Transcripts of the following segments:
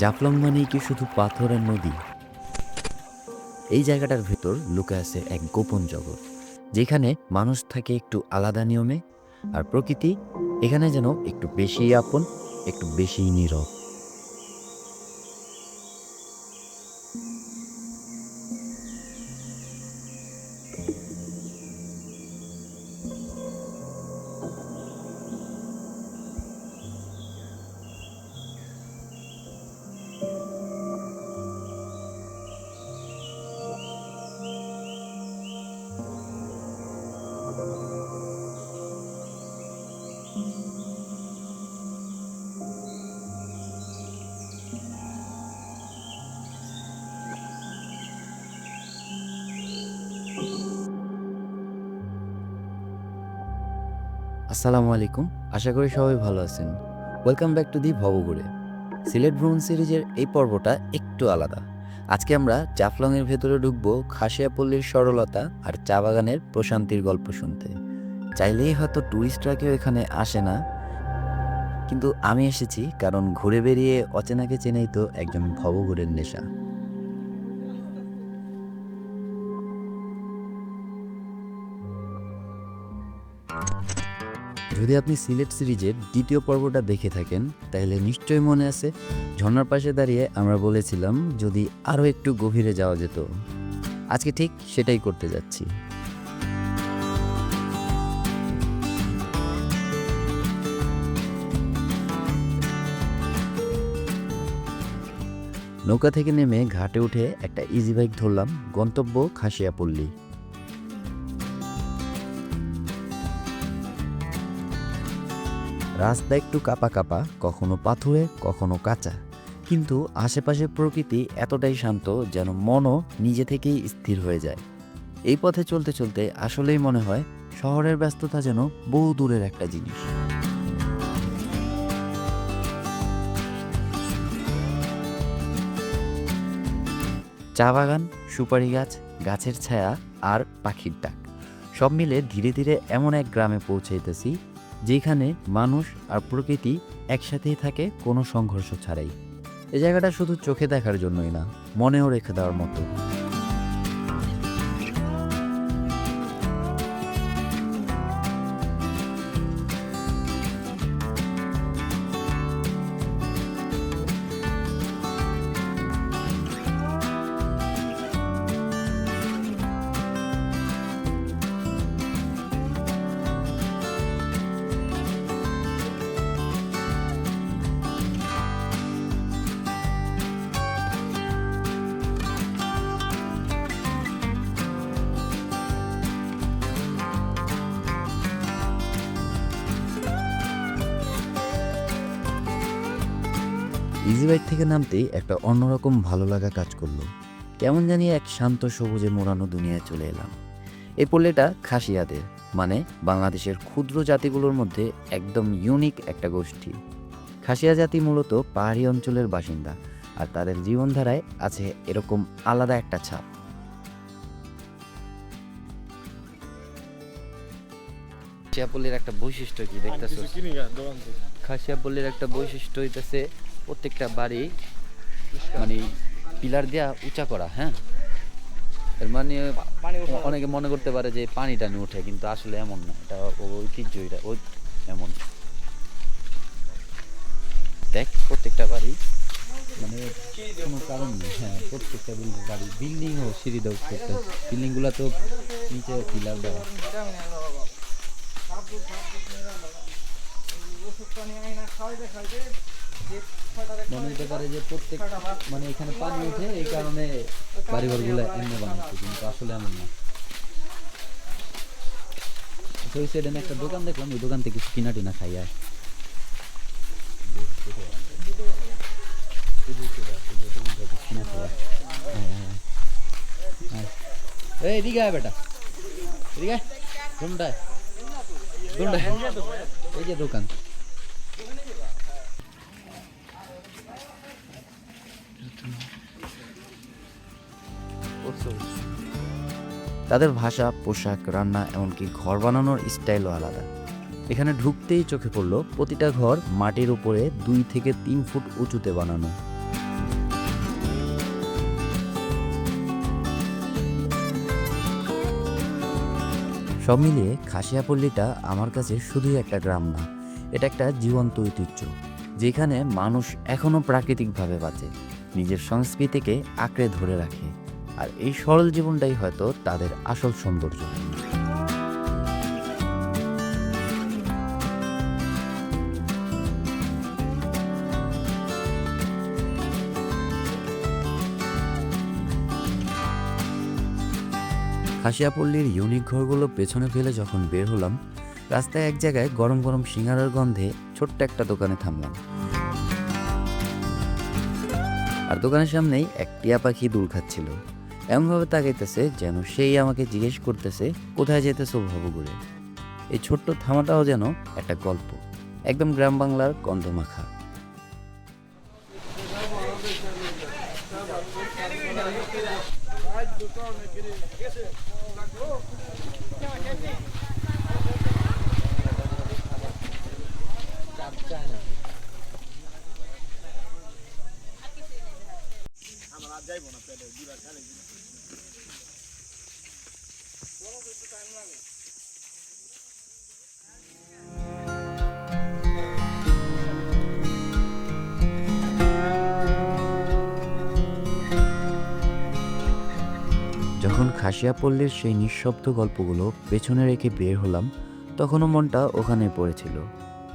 জাফলং মানেই কি শুধু পাথর আর নদী? এই জায়গাটার ভেতর লুকে আছে এক গোপন জগৎ, যেখানে মানুষ থাকে একটু আলাদা নিয়মে, আর প্রকৃতি এখানে যেন একটু বেশি আপন, একটু বেশি নীরব। আসসালামু আলাইকুম, আশা করি সবাই ভালো আছেন। Welcome back to the Bhoboghure. Sylhet ভ্রমণ সিরিজের এই পর্বটা একটু আলাদা। আজকে আমরা জাফলংয়ের ভেতরে ঢুকবো খাসিয়াপল্লীর সরলতা আর চা বাগানের প্রশান্তির গল্প শুনতে। চাইলেই হয়তো ট্যুরিস্টরা কেউ এখানে আসে না, কিন্তু আমি এসেছি কারণ ঘুরে বেরিয়ে অচেনাকে চেনাই তো একজন ভবঘুরের নেশা। যদি আপনি সিলেট সিরিজের দ্বিতীয় পর্বটা দেখে থাকেন, তাহলে নিশ্চয়ই মনে আছে ঝর্ণার পাশে দাঁড়িয়ে আমরা বলেছিলাম যদি আরও একটু গভীরে যাওয়া যেত। আজকে ঠিক সেটাই করতে যাচ্ছি। নৌকা থেকে নেমে ঘাটে উঠে একটা ইজি বাইক ধরলাম, গন্তব্য খাসিয়াপল্লী। রাস্তা একটু কাঁপা কাঁপা, কখনো পাথুরে কখনো কাঁচা, কিন্তু আশেপাশে প্রকৃতি এতটাই শান্ত যেন মনও নিজে থেকেই স্থির হয়ে যায়। এই পথে চলতে চলতে আসলেই মনে হয় শহরের ব্যস্ততা যেন বহু দূরের একটা জিনিস। চা বাগান, সুপারি গাছ, গাছের ছায়া আর পাখির ডাক, সব মিলে ধীরে ধীরে এমন এক গ্রামে পৌঁছাইতেছি যেখানে মানুষ আর প্রকৃতি একসাথেই থাকে, কোনো সংঘর্ষ ছাড়াই। এই জায়গাটা শুধু চোখে দেখার জন্যই না, মনেও রেখে দেওয়ার মতো। ইজি বাইক থেকে নামতেই একটা অন্যরকম ভালো লাগা কাজ করলো। কেমন জানি এক শান্ত সবুজে মোড়ানো দুনিয়ায় চলে এলাম। এই পল্লীটা খাসিয়াদের, মানে বাংলাদেশের ক্ষুদ্র জাতিগুলোর মধ্যে একদম ইউনিক একটা গোষ্ঠী। খাসিয়া জাতি মূলত পাহাড়ি অঞ্চলের বাসিন্দা, আর তাদের জীবনধারায় আছে এরকম আলাদা একটা ছাপ। খাসিয়াপল্লীর একটা বৈশিষ্ট্য কি দেখতেছো? খাসিয়াপল্লীর একটা বৈশিষ্ট্য হইতেছে প্রত্যেকটা বাড়ি মানে পিলার দিয়া উঁচা করা। হ্যাঁ, এর মানে অনেকে মনে করতে পারে যে পানি টানি উঠে, কিন্তু আসলে এমন না, এটা ঐতিহ্য, এটা ওই এমন। দেখ প্রত্যেকটা বাড়ি মানে কোনো কারণ নেই, হ্যাঁ প্রত্যেকটা বাড়ি বিল্ডিং ও সিঁড়ি দেওয়া, বিল্ডিং গুলা তো নিচে পিলার দেওয়া। মনে হতে পারে যে প্রত্যেক মানে এখানে পানি উঠে এই কারণে বাড়িঘরগুলো এমনি বানাচ্ছে, কিন্তু আসলে এমন না। ওই সাইডে একটা দোকান দেখলাম, ওই দোকান থেকে কিছু কিনা টিনা খাই আর এই এদিকে আয় বেটা, এদিকে আয়, কোনটায় কোনটায়, এই যে দোকান। তাদের ভাষা, পোশাক, রান্না, এমনকি ঘর বানানোর স্টাইলও আলাদা। এখানে ঢুকতেই চোখে পড়লো প্রতিটা ঘর মাটির উপরে 2 থেকে 3 ফুট উঁচুতে বানানো। সব মিলিয়ে খাসিয়াপল্লীটা আমার কাছে শুধুই একটা গ্রাম না, এটা একটা জীবন্ত ঐতিহ্য, যেখানে মানুষ এখনও প্রাকৃতিকভাবে বাঁচে, নিজের সংস্কৃতিকে আঁকড়ে ধরে রাখে। আর এই সরল জীবনটাই হয়তো তাদের আসল সৌন্দর্য। খাসিয়াপল্লীর ইউনিক ঘরগুলো পেছনে ফেলে যখন বের হলাম, রাস্তায় এক জায়গায় গরম গরম সিঙ্গারার গন্ধে ছোট্ট একটা দোকানে থামলাম। আর দোকানের সামনেই এক টিয়া পাখি দূর খাচ্ছিল, এমনভাবে তাকাইতেছে যেন সেই আমাকে জিজ্ঞেস করতেছে কোথায় যেতেছো ভবঘুরে। এই ছোট্ট থামাটাও যেন একটা গল্প, একদম গ্রাম বাংলার গন্ধমাখা। যখন খাসিয়াপল্লীর সেই নিঃশব্দ গল্পগুলো পেছনে রেখে বের হলাম, তখনও মনটা ওখানে পড়েছিল।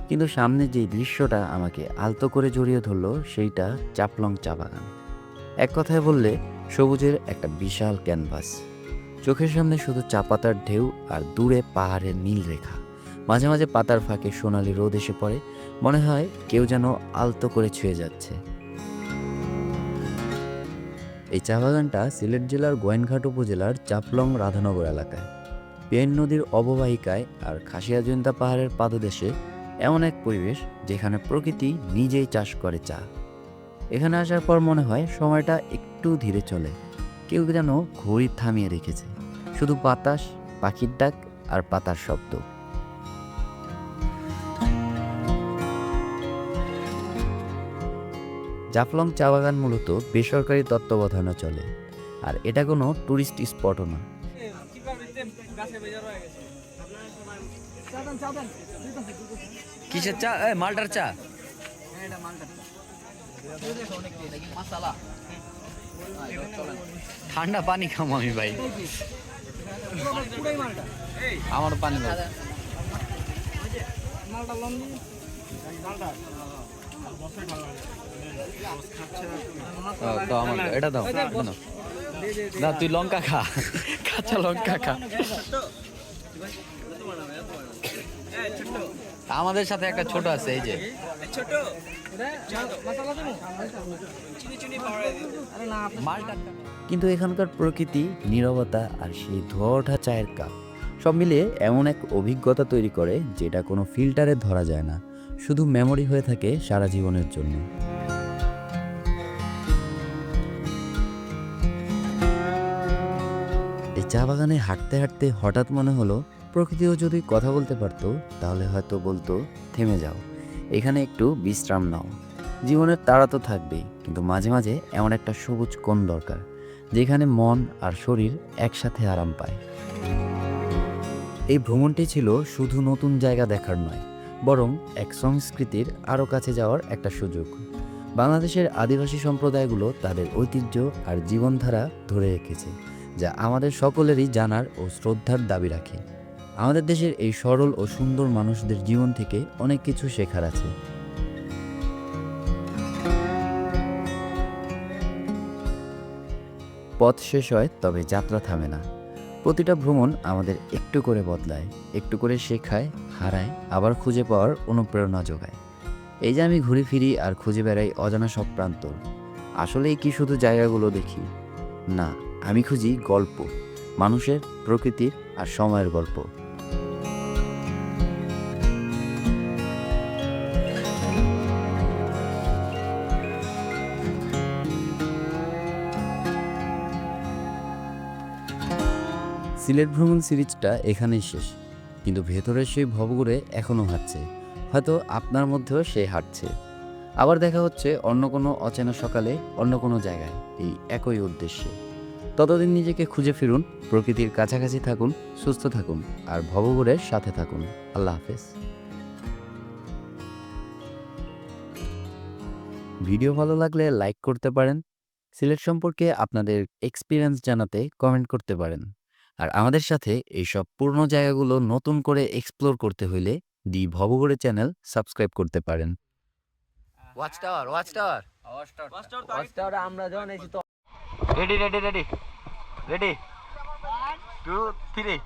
কিন্তু সামনে যেই দৃশ্যটা আমাকে আলতো করে জড়িয়ে ধরলো, সেইটা জাফলং চা বাগান। এক কথায় বললে সবুজের একটা বিশাল ক্যানভাস। চোখের সামনে শুধু চা পাতার ঢেউ আর দূরে পাহাড়ের নীল রেখা। মাঝে মাঝে পাতার ফাঁকে সোনালি রোদ এসে পড়ে, মনে হয় কেউ যেন আলতো করে ছুঁয়ে যাচ্ছে। এই চা বাগানটা সিলেট জেলার গোয়াইনঘাট উপজেলার জাফলং রাধানগর এলাকায়, পেন নদীর অববাহিকায় আর খাসিয়াজৈন্তা পাহাড়ের পাদদেশে এমন এক পরিবেশ যেখানে প্রকৃতি নিজেই চাষ করে চা। এখানে আসার পর মনে হয় সময়টা একটু ধীরে চলে, কেউ যেন ঘড়ি থামিয়ে রেখেছে। শুধু বাতাস, পাখির ডাক আর পাতার শব্দ। জাফলং চা বাগান মূলত বেসরকারি তত্ত্বাবধানে চলে, আর এটা কোনো টুরিস্ট স্পটও না। কিসের চা? মালটার চা। ঠান্ডা পানি খাবো আমি ভাই, আমার পানি এটা দাও না, তুই লঙ্কা খা, কাঁচা লঙ্কা খা। আমাদের সাথে একটা ছোট আছে, এই যে কিন্তু এখানকার প্রকৃতি, নীরবতা আর সেই ধোয়া ওঠা চায়ের কাপ সব মিলিয়ে এমন এক অভিজ্ঞতা তৈরি করে যেটা কোনো ফিল্টারে ধরা যায় না, শুধু মেমোরি হয়ে থাকে সারা জীবনের জন্য। এই চা বাগানে হাঁটতে হাঁটতে হঠাৎ মনে হলো প্রকৃতিও যদি কথা বলতে পারতো, তাহলে হয়তো বলতো থেমে যাও, এখানে একটু বিশ্রাম নাও। জীবনের তাড়া তো থাকবেই, কিন্তু মাঝে মাঝে এমন একটা সবুজ কোণ দরকার, যেখানে মন আর শরীর একসাথে আরাম পায়। এই ভ্রমণটি ছিল শুধু নতুন জায়গা দেখার নয়, বরং এক সংস্কৃতির আরও কাছে যাওয়ার একটা সুযোগ। বাংলাদেশের আদিবাসী সম্প্রদায়গুলো তাদের ঐতিহ্য আর জীবনধারা ধরে রেখেছে, যা আমাদের সকলেরই জানার ও শ্রদ্ধার দাবি রাখে। আমাদের দেশের এই সরল ও সুন্দর মানুষদের জীবন থেকে অনেক কিছু শেখার আছে। পথ শেষ হয়, তবে যাত্রা থামে না। প্রতিটা ভ্রমণ আমাদের একটু করে বদলায়, একটু করে শেখায়, হারায়, আবার খুঁজে পাওয়ার অনুপ্রেরণা যোগায়। এই যে আমি ঘুরে ফিরি আর খুঁজে বেড়াই অজানা সব প্রান্তর, আসলেই কি শুধু জায়গাগুলো দেখি? না, আমি খুঁজি গল্প, মানুষের, প্রকৃতির আর সময়ের গল্প। সিলেট ভ্রমণ সিরিজটা এখানেই শেষ, কিন্তু ভেতরের সেই ভবঘুরে এখনও হাঁটছে। হয়তো আপনার মধ্যেও সে হাঁটছে। আবার দেখা হচ্ছে অন্য কোনো অচেনা সকালে, অন্য কোনো জায়গায়, এই একই উদ্দেশ্যে। ততদিন নিজেকে খুঁজে ফিরুন, প্রকৃতির কাছাকাছি থাকুন, সুস্থ থাকুন, আর ভবঘুরের সাথে থাকুন। আল্লাহ হাফেজ। ভিডিও ভালো লাগলে লাইক করতে পারেন। সিলেট সম্পর্কে আপনাদের এক্সপিরিয়েন্স জানাতে কমেন্ট করতে পারেন। আর আমাদের সাথে এইসব পুরনো জায়গাগুলো নতুন করে এক্সপ্লোর করতে হইলে দি ভবঘুরে চ্যানেল সাবস্ক্রাইব করতে পারেন। Watch tower, watch tower, watch tower আমরা যখন এসেছি তো রেডি রেডি রেডি রেডি 1 2 3